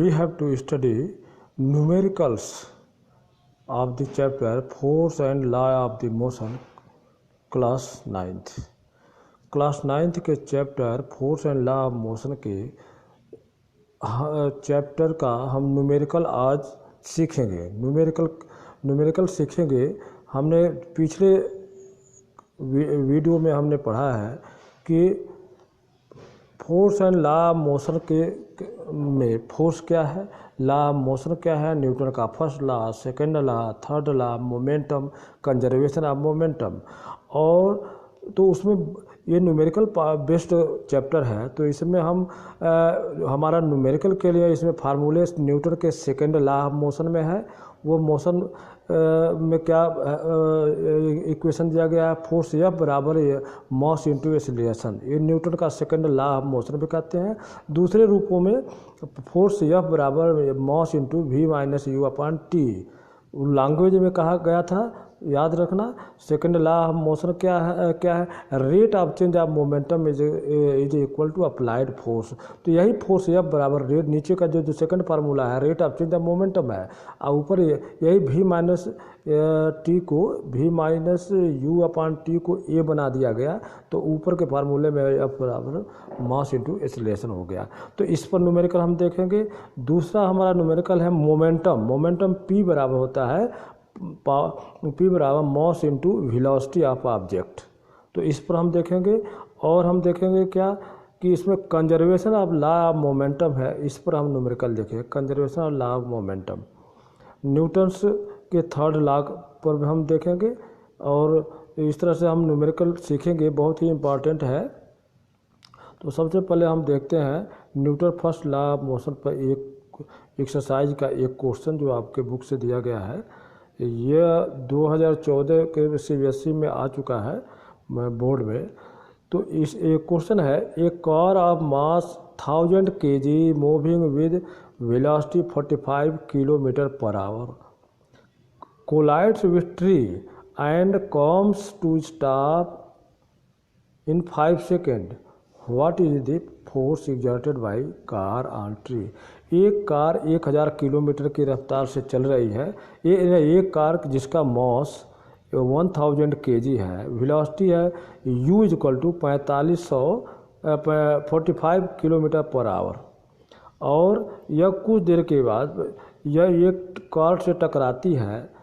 we have to study numericals of the chapter Force and Law of the Motion, class ninth के chapter force and law of motion के chapter का हम numerical आज सीखेंगे। Numerical सीखेंगे। हमने पिछले वीडियो में हमने पढ़ा है कि force and law of motion के में फोर्स क्या है, लॉ ऑफ मोशन क्या है, न्यूटन का first law, second law, third law, momentum, conservation of momentum. और तो उसमें ये न्यूमेरिकल बेस्ड चैप्टर है, तो इसमें हम हमारा न्यूमेरिकल के लिए इसमें फार्मूले न्यूटन के सेकंड लॉ ऑफ मोशन में है। वो मोशन में क्या इक्वेशन दिया गया है, फोर्स F बराबर मास इंटू एक्सीलरेशन। ये न्यूटन का सेकंड लॉ ऑफ मोशन भी कहते हैं। दूसरे रूपों में फोर्स F बराबर मास into V minus you upon T language में कहा गया था, याद रखना। सेकंड लॉ ऑफ मोशन क्या है, rate of change of momentum is equal to applied force. तो यही फोर्स F बराबर रेट, नीचे का जो सेकंड फार्मूला है rate of change of momentum है, और ऊपर यही V माइनस टी को V minus you upon T को A बना दिया गया। तो ऊपर के फार्मूले में F बराबर मास इंटू एक्सीलरेशन हो गया। तो इस पर न्यूमेरिकल हम देखेंगे। दूसरा हमारा न्यूमेरिकल है मोमेंटम P बराबर होता है P बराबर mass into velocity of object. तो इस पर हम देखेंगे। और हम देखेंगे क्या कि इसमें conservation of law of momentum है, इस पर हम न्यूमेरिकल देखेंगे। Conservation of law of momentum Newton's के थर्ड लॉ पर भी हम देखेंगे। और इस तरह से हम न्यूमेरिकल सीखेंगे, बहुत ही इम्पॉर्टेंट है। तो सबसे पहले हम देखते हैं Newton first law of motion पर एक एक्सरसाइज का एक क्वेश्चन जो आपके बुक से दिया गया है। यह 2014 के CBSE में आ चुका है बोर्ड में। तो इस एक क्वेश्चन है, a car of mass 1000 kg moving with velocity 45 km/h collides with tree and comes to stop in 5 second. What is the force exerted by car on tree. एक कार 1000 किलोमीटर की रफ्तार से चल रही है। ये एक कार जिसका मास 1000 kg है, वेलोसिटी है u इक्वल टू 45 km/h। और यह कुछ देर के बाद यह एक कार से टकराती है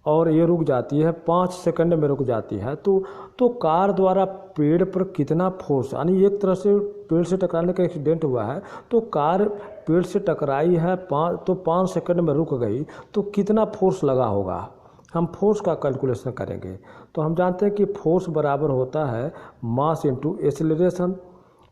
और ये रुक जाती है, 5 सेकंड में रुक जाती है। तो कार द्वारा पेड़ पर कितना फोर्स, यानी एक तरह से पेड़ से टकराने का एक्सीडेंट हुआ है, तो कार पेड़ से टकराई है तो 5 सेकंड में रुक गई, तो कितना फोर्स लगा होगा। हम फोर्स का कैलकुलेशन करेंगे। तो हम जानते हैं कि फोर्स बराबर होता है mass into acceleration.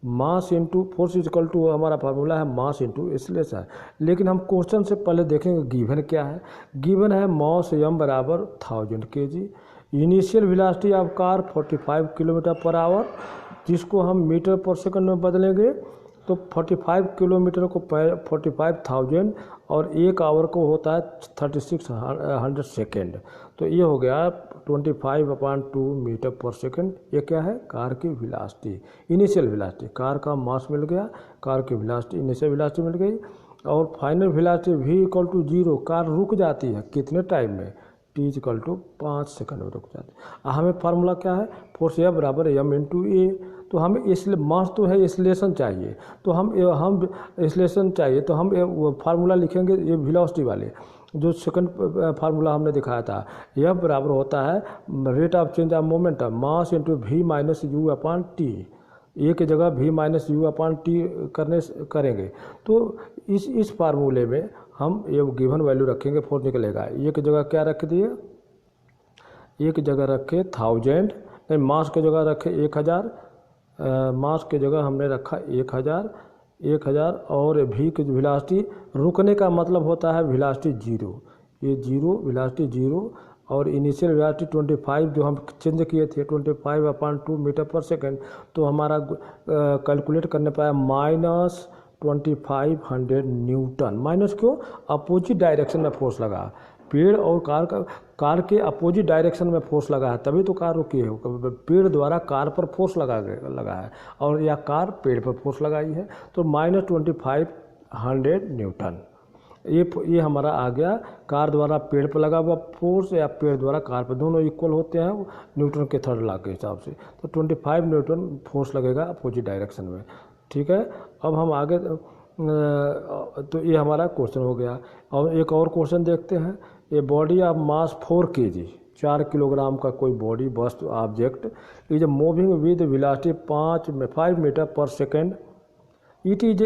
Mass into force equal to हमारा फार्मूला है मास इंटू एक्सीलरेशन। लेकिन हम क्वेश्चन से पहले देखेंगे गिवन क्या है। गिवन है मास m बराबर 1000 kg, initial velocity of car 45 km/h, जिसको हम मीटर पर सेकंड में बदलेंगे तो 45 किलोमीटर को 45,000 और एक आवर को होता है 3600 सेकेंड। तो ये हो गया 25/2 मीटर पर सेकेंड। ये क्या है, कार की वेलोसिटी, इनिशियल वेलोसिटी। कार का मास मिल गया, कार की वेलोसिटी, इनिशियल वेलोसिटी मिल गई। और final velocity V equal to 0। Car रुक जाती है कितने टाइम में, T इक्वल टू 5 सेकंड में रुक जाती है। हमें फार्मूला क्या है, फोर्स F बराबर m इंटू A। तो हमें इसलिए मास तो है, एक्सीलरेशन चाहिए, तो हम एक्सीलरेशन चाहिए तो हम फार्मूला लिखेंगे ये वेलोसिटी वाले, जो सेकंड फार्मूला हमने दिखाया था। यह बराबर होता है rate of change of momentum mass into V minus you upon t. A की जगह V minus you upon t करेंगे। तो इस फार्मूले में हम ये गिवन वैल्यू रखेंगे, फोर्स निकलेगा। ए की जगह क्या रख दिए, एक जगह रखे 1000, नहीं मास की जगह रखे 1000, मास की जगह हमने रखा 1000 और V की वेलोसिटी, रुकने का मतलब होता है वेलोसिटी 0, ये 0 वेलोसिटी 0 और इनिशियल वेलोसिटी 25 जो हम चेंज किए थे 25/2 मीटर पर सेकेंड। तो हमारा कैलकुलेट करने पाया -2500 न्यूटन। माइनस क्यों, अपोजिट डायरेक्शन में फोर्स लगा। पेड़ और कार के अपोजिट डायरेक्शन में फोर्स लगा है, तभी तो कार रुकी है। पेड़ द्वारा कार पर फोर्स लगा है और या कार पेड़ पर फोर्स लगाई है। तो -2500 न्यूटन ये हमारा आ गया कार द्वारा पेड़ पर लगा हुआ फोर्स या पेड़ द्वारा कार पर, दोनों इक्वल होते हैं न्यूटन के थर्ड लॉ के हिसाब से। तो 25 न्यूटन फोर्स लगेगा अपोजिट डायरेक्शन में। ठीक है, अब हम आगे तो ये हमारा क्वेश्चन हो गया। और एक और क्वेश्चन देखते हैं। A body of mass 4 kg, 4 kilogram का कोई बॉडी वस्तु object is moving with velocity 5 metre per second. It is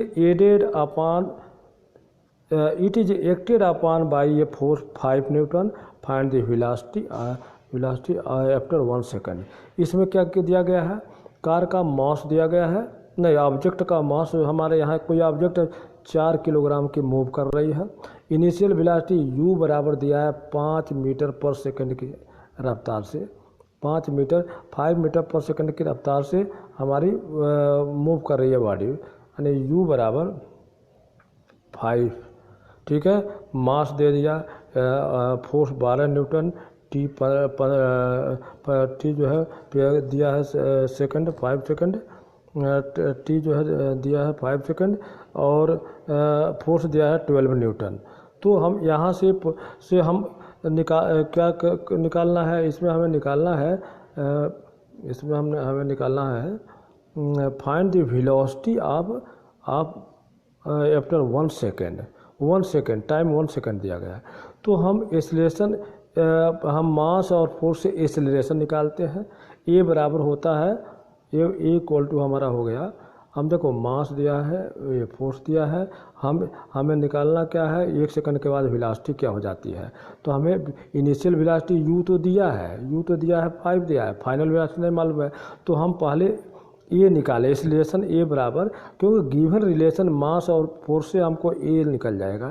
acted upon by a force 5 newton. Find the velocity after 1 second. इसमें क्या दिया गया है, कार का मास दिया गया है, नहीं ऑब्जेक्ट का मास, हमारे यहाँ कोई ऑब्जेक्ट 4 किलोग्राम की मूव कर रही है। इनिशियल वेलोसिटी u बराबर दिया है 5 मीटर पर सेकंड की रफ्तार से, 5 मीटर पर सेकंड की रफ्तार से हमारी मूव कर रही है बॉडी, यानी u बराबर 5। ठीक है, मास दे दिया, फोर्स 12 न्यूटन, टी जो है दिया है सेकंड 5 सेकंड, टी जो है दिया है 5 सेकंड, और फोर्स दिया है 12 न्यूटन। तो हम यहाँ से हम निकालना है, इसमें हमें निकालना है, find the velocity of after 1 second. 1 second time 1 second दिया गया है। तो हम एक्सेलरेशन, हम मास और फोर्स से एक्सेलरेशन निकालते हैं। ए बराबर होता है, ये इक्वल टू हमारा हो गया, हम देखो मास दिया है, ये फोर्स दिया है, हमें निकालना क्या है, 1 सेकंड के बाद वेलोसिटी क्या हो जाती है। तो हमें इनिशियल वेलोसिटी u तो दिया है, 5 दिया है, फाइनल वेलोसिटी नहीं मालूम है। तो हम पहले ये निकाले एक्सेलरेशन ए बराबर, क्योंकि गिवन रिलेशन मास और फोर्स से हमको ए निकल जाएगा।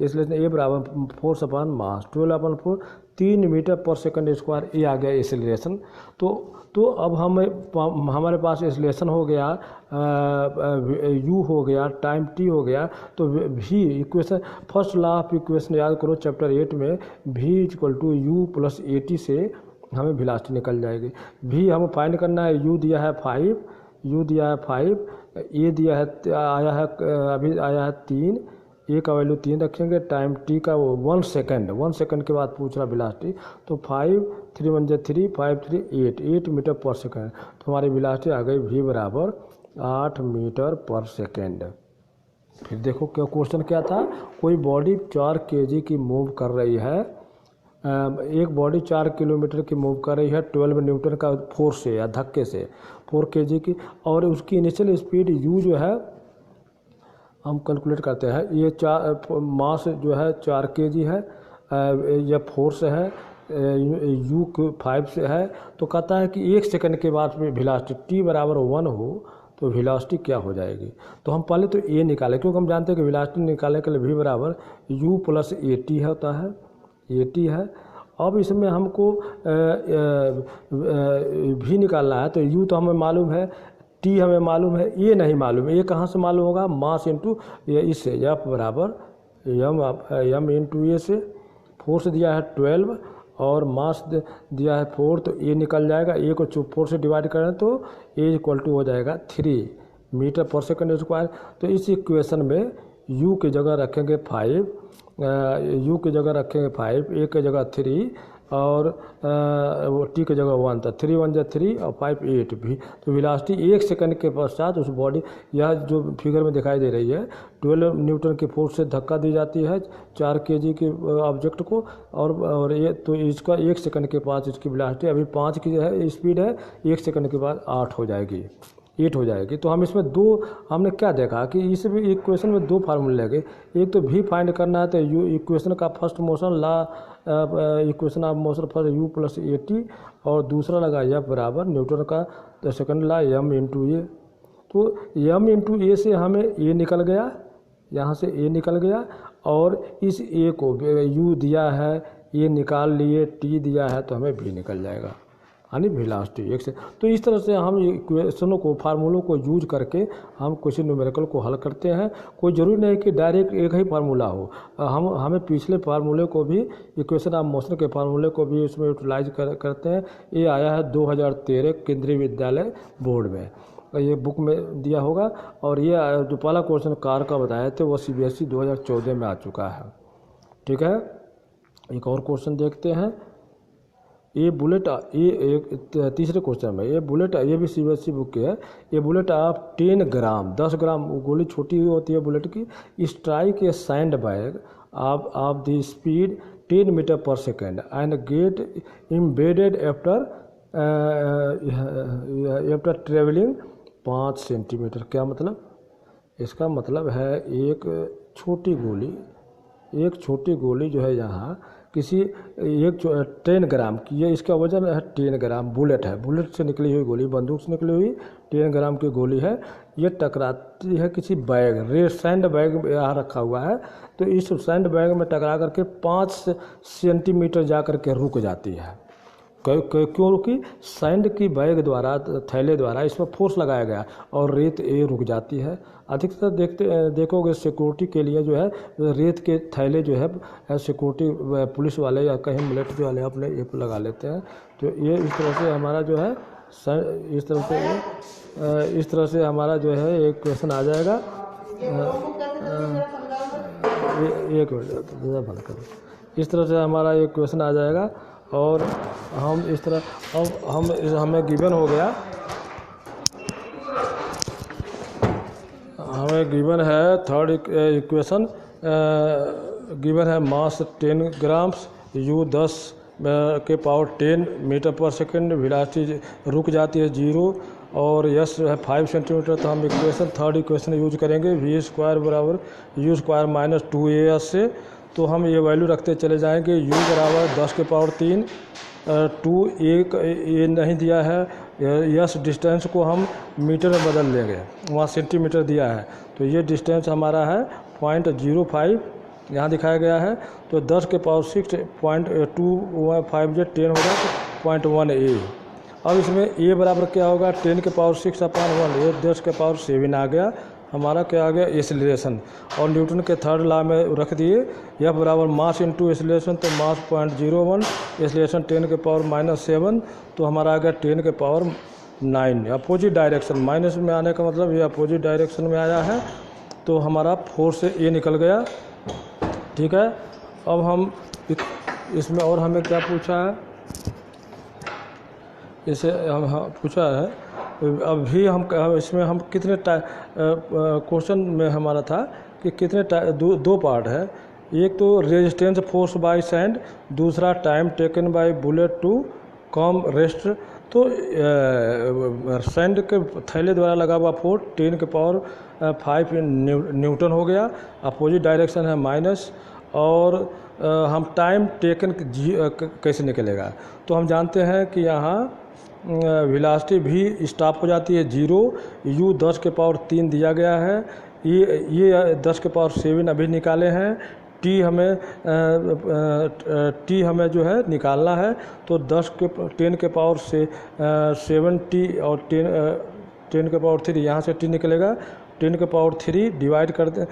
एक्सेलरेशन ए बराबर फोर्स अपॉन मास, 12/4, 3 मीटर पर सेकंड स्क्वायर, ये आ गया एक्सेलरेशन। तो अब हमारे पास एक्सेलरेशन हो गया, u हो गया, टाइम t हो गया। तो v equation, first law of equation याद करो चैप्टर 8 में, v equal to U plus at से हमें वेलोसिटी निकल जाएगी। v हमें फाइंड करना है, u दिया है 5, a दिया है, अभी आया है 3, ए का वैल्यू 3 रखेंगे, टाइम टी का 1 सेकंड के बाद पूछ रहा वेलोसिटी। तो 5 3 1 3 5 3 8 मीटर पर सेकंड। तो हमारी वेलोसिटी आ गई v बराबर 8 मीटर पर सेकंड। फिर देखो क्या क्वेश्चन क्या था, कोई बॉडी 4 kg की मूव कर रही है, एक बॉडी 4 किलोमीटर की मूव कर रही है 12 न्यूटन का फोर्स से या धक्के से, 4 kg की, और उसकी इनिशियल स्पीड u जो है हम कैलकुलेट करते हैं। ये मास जो है 4 kg है, यह फोर्स है u 5 से है। तो कहता है कि 1 सेकंड के बाद में वेलोसिटी t बराबर 1 हो तो वेलोसिटी क्या हो जाएगी। तो हम पहले तो a निकालें, क्योंकि हम जानते हैं कि वेलोसिटी निकालने के लिए v बराबर u प्लस at होता है, at है। अब इसमें हमको v निकालना है, तो u तो हमें मालूम है, टी हमें मालूम है, ये नहीं मालूम है। ये कहाँ से मालूम होगा, मास इंटू इससे, एफ बराबर एम इंटू ए से। फोर्स दिया है 12 और मास दिया है 4, तो ए निकल जाएगा, ए को 4 से डिवाइड करें तो ए इक्वल टू हो जाएगा 3 मीटर पर सेकंड स्क्वायर। तो इस इक्वेशन में u की जगह रखेंगे 5, u की जगह रखेंगे 5, ए की जगह 3 और टी की जगह 1 था, 3 1 3 और 5 8 भी। तो वेलोसिटी 1 सेकंड के पश्चात उस बॉडी, यह जो फिगर में दिखाई दे रही है, 12 न्यूटन की फोर्स से धक्का दी जाती है 4 kg के ऑब्जेक्ट को, और ये तो इसका 1 सेकंड के पास इसकी वेलोसिटी अभी 5 की है स्पीड है, 1 सेकंड के बाद 8 हो जाएगी। तो हम इसमें हमने क्या देखा कि इस इक्वेशन में 2 फार्मूले लगे। एक तो v फाइंड करना है, तो u इक्वेशन का first motion law, equation of motion first u plus at, और दूसरा लगा f बराबर न्यूटन का second law m into A. तो m इंटू ए से हमें a निकल गया, यहाँ से a निकल गया, और इस a को u दिया है, a निकाल लिए, t दिया है, तो हमें v निकल जाएगा, यानी वेलोसिटी 1 से। तो इस तरह से हम इक्वेशनों को, फार्मूलों को यूज करके हम क्वेश्चन न्यूमेरिकल को हल करते हैं। कोई ज़रूरी नहीं कि डायरेक्ट एक ही फार्मूला हो, हमें पिछले फार्मूले को भी, इक्वेशन ऑफ मोशन के फार्मूले को भी उसमें यूटिलाइज करते हैं। ये आया है 2013 केंद्रीय विद्यालय बोर्ड में। ये बुक में दिया होगा। और ये जो पहला क्वेश्चन कार का बताए थे वो CBSE 2014 में आ चुका है। ठीक है, एक और क्वेश्चन देखते हैं। ये बुलेट, ये एक तीसरे क्वेश्चन में, ये बुलेट, ये भी CBSE बुक की है। ये बुलेट आप 10 ग्राम, 10 ग्राम गोली छोटी हुई होती है बुलेट की, स्ट्राइक ए सैंड बैग आप the speed 10 metre per second and get embedded after travelling 5 centimetre. क्या मतलब? इसका मतलब है एक छोटी गोली जो है यहाँ किसी एक 10 ग्राम की, ये इसका वजन है 10 ग्राम, बुलेट है, बुलेट से निकली हुई गोली, बंदूक से निकली हुई 10 ग्राम की गोली है। ये टकराती है किसी बैग, सैंड बैग यहाँ रखा हुआ है, तो इस सैंड बैग में टकरा करके 5 सेंटीमीटर जा कर के रुक जाती है। क्योंकि सैंड की बैग द्वारा, थैले द्वारा इसमें फोर्स लगाया गया और रेत ये रुक जाती है। अधिकतर देखोगे सिक्योरिटी के लिए जो है रेत के थैले जो है सिक्योरिटी पुलिस वाले या कहीं मिलिट्री वाले अपने ये लगा लेते हैं। तो ये इस तरह से हमारा जो है इस तरह से हमारा जो है एक क्वेश्चन आ जाएगा। एक मिनट बंद करो। इस तरह से हमारा एक क्वेश्चन आ जाएगा। और हम इस तरह, अब हमें गिवन हो गया, हमें गिवन है थर्ड इक्वेशन, गिवन है मास 10 ग्राम्स, U 10 के power 10 metre per second, velocity रुक जाती है 0 और यस है 5 सेंटीमीटर। तो हम थर्ड इक्वेशन यूज करेंगे, V² बराबर U² माइनस 2AS से। तो हम ये वैल्यू रखते चले जाएंगे, U बराबर 10 के पावर 3, 2 एक ये नहीं दिया है, यस डिस्टेंस को हम मीटर में बदल लेंगे, वहाँ सेंटीमीटर दिया है, तो ये डिस्टेंस हमारा है 0.05 यहाँ दिखाया गया है। तो 10 के पावर 6 0.25 जो 10 होगा तो 0.1A। अब इसमें A बराबर क्या होगा, 10 के पावर 6/1, ये 10 के पावर 7 आ गया, हमारा क्या आ गया एक्सीलरेशन। और न्यूटन के थर्ड लॉ में रख दिए, F बराबर मास इंटू एक्सीलरेशन, तो मास 0.01, एक्सीलरेशन 10 के पावर -7, तो हमारा आ गया 10 के पावर 9। अपोजिट डायरेक्शन, माइनस में आने का मतलब ये अपोजिट डायरेक्शन में आया है, तो हमारा 4 से A निकल गया। ठीक है, अब हम इसमें और हमें क्या पूछा है, इसे हम पूछा है अभी हम इसमें हम कितने क्वेश्चन में हमारा था कि कितने दो पार्ट है, एक तो रेजिस्टेंस फोर्स बाय सैंड, दूसरा time taken by bullet to come rest. तो सैंड के थैले द्वारा लगा हुआ फोर्स 10 के पावर 5 न्यूटन हो गया, अपोजिट डायरेक्शन है माइनस। और हम टाइम टेकन कैसे निकलेगा, तो हम जानते हैं कि यहाँ वेलोसिटी भी स्टॉप हो जाती है 0, U 10 के पावर 3 दिया गया है, ये 10 के पावर 7 अभी निकाले हैं, T हमें जो है निकालना है, तो 10 के पावर से 7T और 10 के पावर 3 यहाँ से T निकलेगा, 10 के पावर 3 डिवाइड कर दें,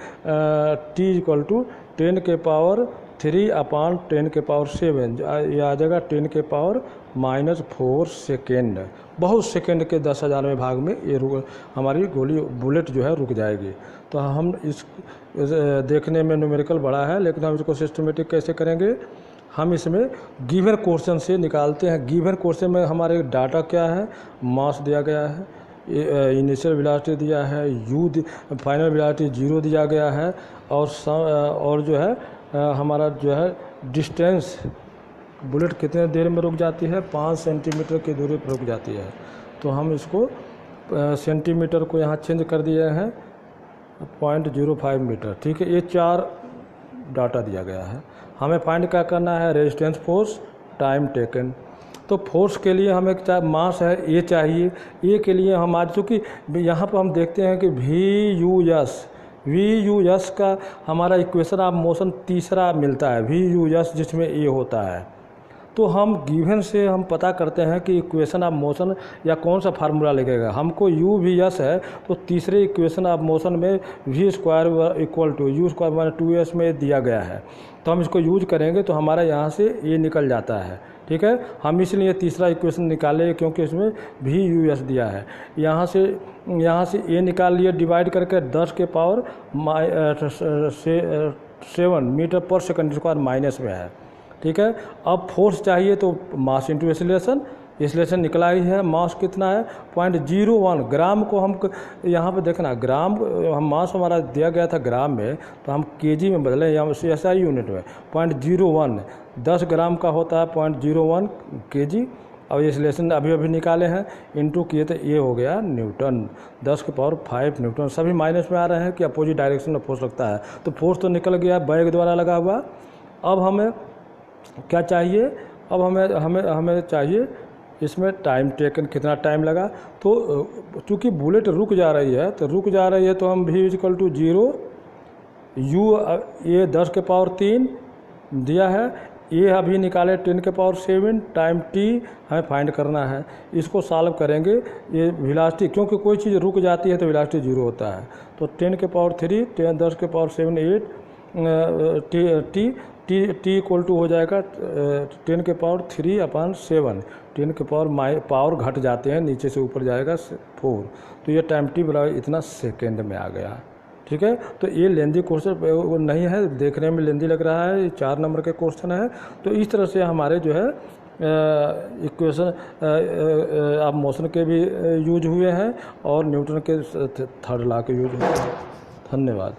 T इक्वल टू 10 के पावर 3/10 के पावर 7, ये आ जाएगा 10 के पावर -4 सेकेंड। बहुत सेकेंड के 10,000वें भाग में ये हमारी बुलेट जो है रुक जाएगी। तो हम इस देखने में न्यूमेरिकल बड़ा है, लेकिन हम इसको सिस्टमेटिक कैसे करेंगे, हम इसमें गिवन क्वेश्चन से निकालते हैं। गिवन क्वेश्चन में हमारे डाटा क्या है, मास दिया गया है, इनिशियल वेलोसिटी दिया है, फाइनल वेलोसिटी 0 दिया गया है, और जो है हमारा जो है डिस्टेंस, बुलेट कितने देर में रुक जाती है, 5 सेंटीमीटर की दूरी पर रुक जाती है। तो हम इसको सेंटीमीटर को यहाँ चेंज कर दिए हैं 0.05 मीटर। ठीक है, ये 4 डाटा दिया गया है। हमें फाइंड क्या करना है, रेजिस्टेंस फोर्स, टाइम टेकन। तो फोर्स के लिए हमें चाहे मास है ये चाहिए, ये के लिए हम आज चूँकि यहाँ पर हम देखते हैं कि VUS का हमारा इक्वेशन ऑफ मोशन तीसरा मिलता है, VUS जिसमें ए होता है। तो हम गिवन से हम पता करते हैं कि इक्वेशन ऑफ मोशन या कौन सा फार्मूला लगेगा। हमको UVS है, तो तीसरे इक्वेशन ऑफ मोशन में V² equal to U² - 2S में दिया गया है, तो हम इसको यूज करेंगे तो हमारा यहाँ से ये निकल जाता है। ठीक है। हम इसलिए तीसरा इक्वेशन निकाले क्योंकि इसमें भी यूएस दिया है। यहाँ से ए निकाल लिए डिवाइड करके 10 के पावर 7 मीटर पर सेकंड स्क्वायर माइनस में है, ठीक है। अब फोर्स चाहिए तो मास इंटू एक्सीलरेशन निकला ही है। मास कितना है 0.01 ग्राम को हम यहाँ पे देखना ग्राम, हम मास हमारा दिया गया था ग्राम में, तो हम केजी में बदले या SI यूनिट में 0.01 10 ग्राम का होता है 0.01 केजी। और एक्सीलरेशन अभी निकाले हैं, इंटू किए तो ये हो गया न्यूटन, 10 के पावर 5 न्यूटन। सभी माइनस में आ रहे हैं कि अपोजिट डायरेक्शन में फोर्स लगता है, तो फोर्स तो निकल गया बैग द्वारा लगा हुआ। अब हमें क्या चाहिए, अब हमें चाहिए इसमें टाइम टेकन, कितना टाइम लगा। तो चूँकि बुलेट रुक जा रही है तो हम v=0 u ये 10 के पावर 3 दिया है, ये अभी निकाले 10 के पावर 7 टाइम t हमें फाइंड करना है। इसको सॉल्व करेंगे, ये वेलोसिटी क्योंकि कोई चीज़ रुक जाती है तो वेलोसिटी 0 होता है, तो 10 के पावर 3 10 के पावर 7 8 t इक्वल टू हो जाएगा 10 के पावर 3/7। 10 के पावर घट जाते हैं, नीचे से ऊपर जाएगा 4, तो ये टाइम t बराबर इतना सेकेंड में आ गया, ठीक है। तो ये लेंदी क्वेश्चन नहीं है, देखने में लेंदी लग रहा है, 4 नंबर के क्वेश्चन है। तो इस तरह से हमारे जो है इक्वेशन आप मोशन के भी यूज हुए हैं और न्यूटन के थर्ड लॉ के यूज हुए हैं। धन्यवाद।